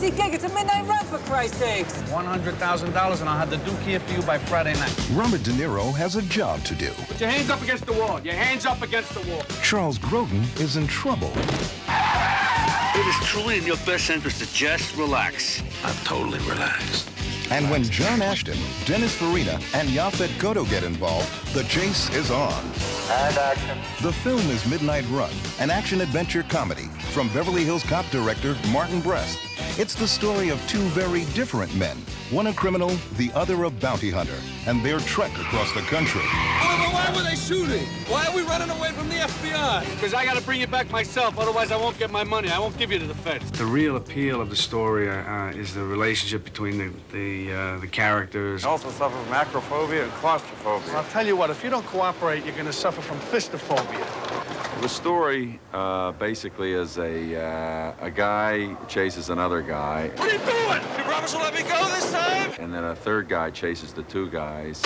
easy gig. It's a midnight run, for Christ's sakes. $100,000, and I'll have the Duke here for you by Friday night. Robert De Niro has a job to do. Put your hands up against the wall. Your hands up against the wall. Charles Grodin is in trouble. It is truly in your best interest to just relax. I'm totally relaxed. And when John Ashton, Dennis Farina, and Yaphet Kotto get involved, the chase is on. And action. The film is Midnight Run, an action-adventure comedy from Beverly Hills Cop director Martin Brest. It's the story of two very different men, one a criminal, the other a bounty hunter, and their trek across the country. Why were they shooting? Why are we running away from the FBI? Because I got to bring you back myself, otherwise I won't get my money. I won't give you to the feds. The real appeal of the story is the relationship between the characters. I also suffer from acrophobia and claustrophobia. I'll tell you what, if you don't cooperate, you're going to suffer from fistophobia. The story basically is a guy chases another guy. What are you doing? You promise to let me go this time? And then a third guy chases the two guys.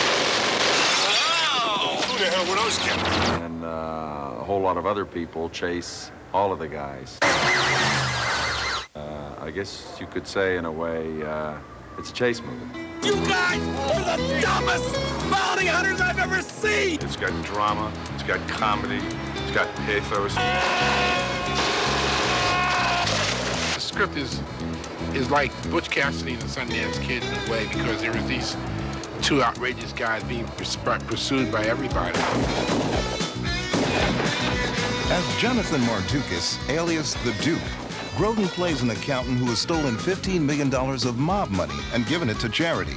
Who the hell were those kids? And a whole lot of other people chase all of the guys. I guess you could say, in a way, it's a chase movie. You guys are the dumbest bounty hunters I've ever seen! It's got drama, it's got comedy, it's got pathos. The script is like Butch Cassidy and the Sundance Kid in a way, because there was these two outrageous guys being pursued by everybody. As Jonathan Mardukas, alias the Duke, Grodin plays an accountant who has stolen $15 million of mob money and given it to charity.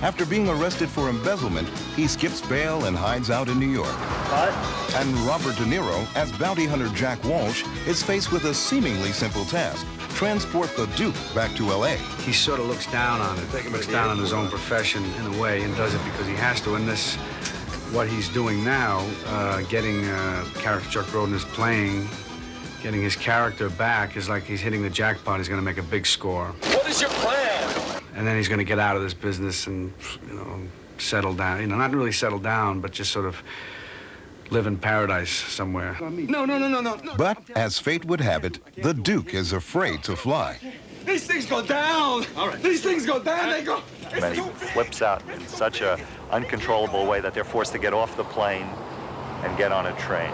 After being arrested for embezzlement, he skips bail and hides out in New York. Cut. And Robert De Niro, as bounty hunter Jack Walsh, is faced with a seemingly simple task: transport the Duke back to L.A. He sort of looks down on it, looks down on his own profession in a way, and does it because he has to. And this, what he's doing now, getting character Chuck Grodin is playing, getting his character back is like he's hitting the jackpot. He's going to make a big score. What is your plan? And then he's going to get out of this business and, settle down. Not really settle down, but just sort of live in paradise somewhere. No. But, as fate would have it, the Duke is afraid to fly. These things go down. All right. These things go down, they go. And he flips out in such an uncontrollable way that they're forced to get off the plane and get on a train.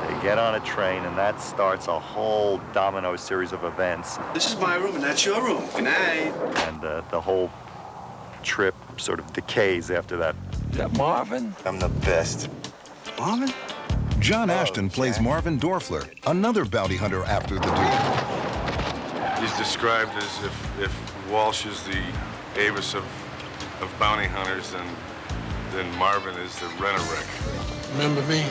They get on a train, and that starts a whole domino series of events. This is my room, and that's your room. Good night. And the whole trip sort of decays after that. Is that Marvin? I'm the best. Marvin? John Ashton plays Marvin Dorfler, another bounty hunter after the Duke. He's described as if Walsh is the Avis of bounty hunters, then Marvin is the rent-a-wreck. Remember me?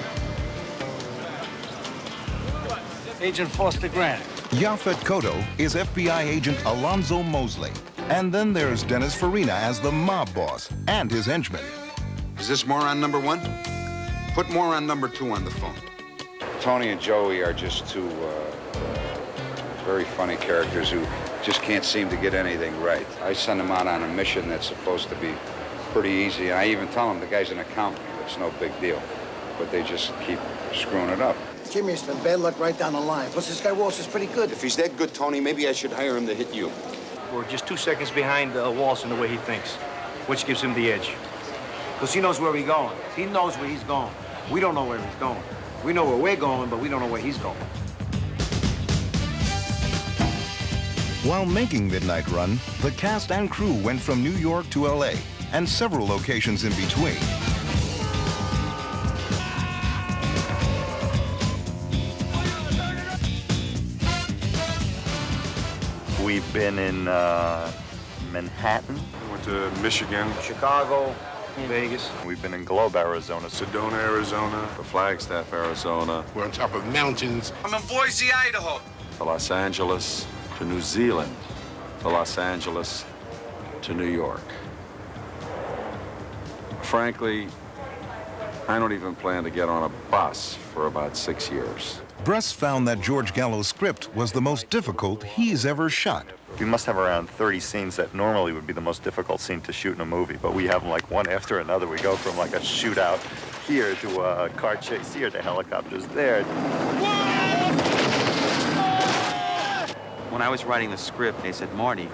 Agent Foster Grant. Yaphet Kotto is FBI agent Alonzo Mosley. And then there's Dennis Farina as the mob boss and his henchman. Is this moron number one? Put moron number two on the phone. Tony and Joey are just two very funny characters who just can't seem to get anything right. I send them out on a mission that's supposed to be pretty easy. I even tell them the guy's an accountant. It's no big deal. But they just keep screwing it up. Jimmy, it's been bad luck right down the line. Plus, this guy Walsh is pretty good. If he's that good, Tony, maybe I should hire him to hit you. We're just 2 seconds behind Walsh in the way he thinks, which gives him the edge. Because he knows where we're going. He knows where he's going. We don't know where he's going. We know where we're going, but we don't know where he's going. While making Midnight Run, the cast and crew went from New York to L.A. and several locations in between. We've been in Manhattan. We went to Michigan. Chicago, Vegas. We've been in Globe, Arizona. Sedona, Arizona. Flagstaff, Arizona. We're on top of mountains. I'm in Boise, Idaho. To Los Angeles, to New Zealand, to Los Angeles, to New York. Frankly, I don't even plan to get on a bus for about 6 years. Brest found that George Gallo's script was the most difficult he's ever shot. We must have around 30 scenes that normally would be the most difficult scene to shoot in a movie, but we have them like one after another. We go from like a shootout here to a car chase here to helicopters there. when I was writing the script, they said, Marty,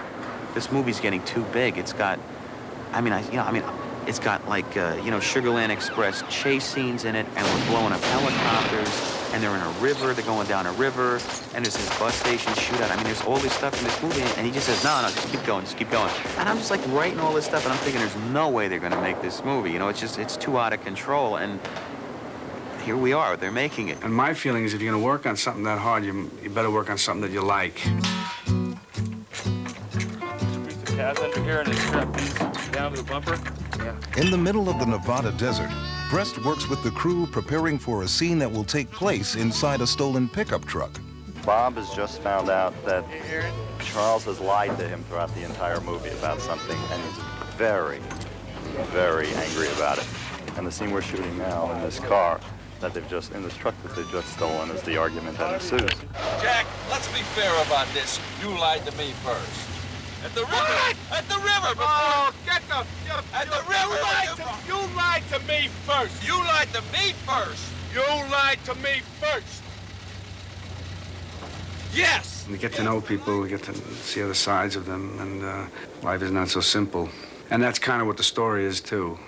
this movie's getting too big. It's got, it's got like, Sugarland Express chase scenes in it, and we're blowing up helicopters, and they're in a river, they're going down a river, and there's this bus station shootout. I mean, there's all this stuff in this movie, and he just says, no, just keep going, just keep going. And I'm just like writing all this stuff, and I'm thinking there's no way they're gonna make this movie. You know, it's too out of control, and here we are, they're making it. And my feeling is if you're gonna work on something that hard, you better work on something that you like. Cabs under here and then strap these down to the bumper. Yeah. In the middle of the Nevada desert, Brest works with the crew preparing for a scene that will take place inside a stolen pickup truck. Bob has just found out that Charles has lied to him throughout the entire movie about something, and he's very, very angry about it. And the scene we're shooting now in this car that they've just, in this truck that they've just stolen, is the argument that ensues. Jack, let's be fair about this. You lied to me first. At the river! What? At the river! Before... Oh, at the river! You lied to me first! You lied to me first! You lied to me first! Yes! We get to know people, we get to see other sides of them, and life is not so simple. And that's kind of what the story is, too.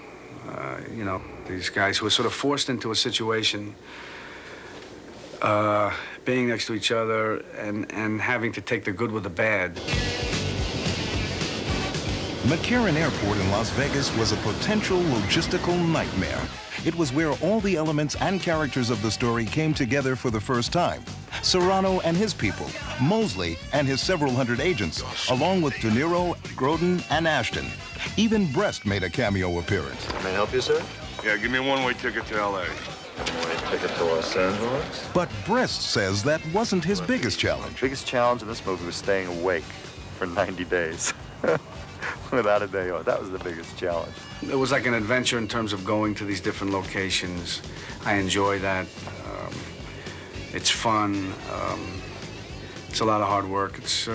These guys who are sort of forced into a situation, being next to each other and having to take the good with the bad. McCarran Airport in Las Vegas was a potential logistical nightmare. It was where all the elements and characters of the story came together for the first time. Serrano and his people, Mosley and his several hundred agents, along with De Niro, Grodin, and Ashton. Even Brest made a cameo appearance. May I help you, sir? Yeah, give me a one-way ticket to L.A. One-way ticket to Los Angeles? But Brest says that wasn't his biggest challenge. The biggest challenge in this movie was staying awake for 90 days. Without a day off. That was the biggest challenge. It was like an adventure in terms of going to these different locations. I enjoy that. It's fun. It's a lot of hard work. It's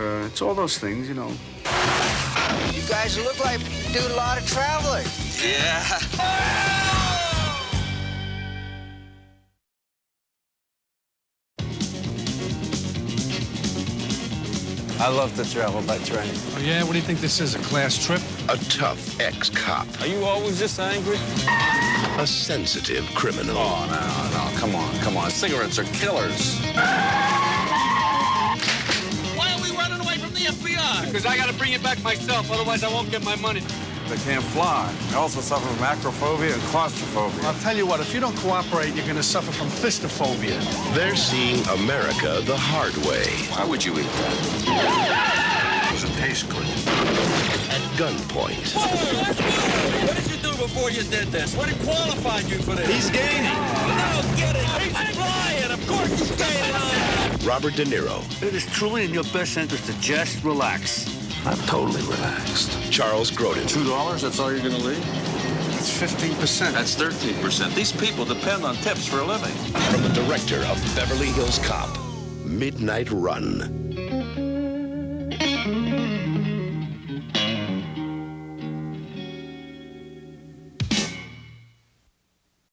all those things, you know. You guys look like you do a lot of traveling. Yeah. I love to travel by train. Oh, yeah? What do you think this is, a class trip? A tough ex-cop. Are you always this angry? A sensitive criminal. Oh, no, come on. Cigarettes are killers. Why are we running away from the FBI? Because I gotta bring it back myself, otherwise I won't get my money. They can't fly. They also suffer from acrophobia and claustrophobia. I'll tell you what, if you don't cooperate, you're gonna suffer from fistophobia. They're seeing America the hard way. Why would you eat that? It doesn't taste good. At gunpoint. What did you do before you did this? What qualified you for this? He's gaining. No, get it. He's flying. Of course he's gaining. Robert De Niro. It is truly in your best interest to just relax. I'm totally relaxed. Charles Grodin. $2, that's all you're gonna leave? That's 15%. That's 13%. These people depend on tips for a living. From the director of Beverly Hills Cop, Midnight Run.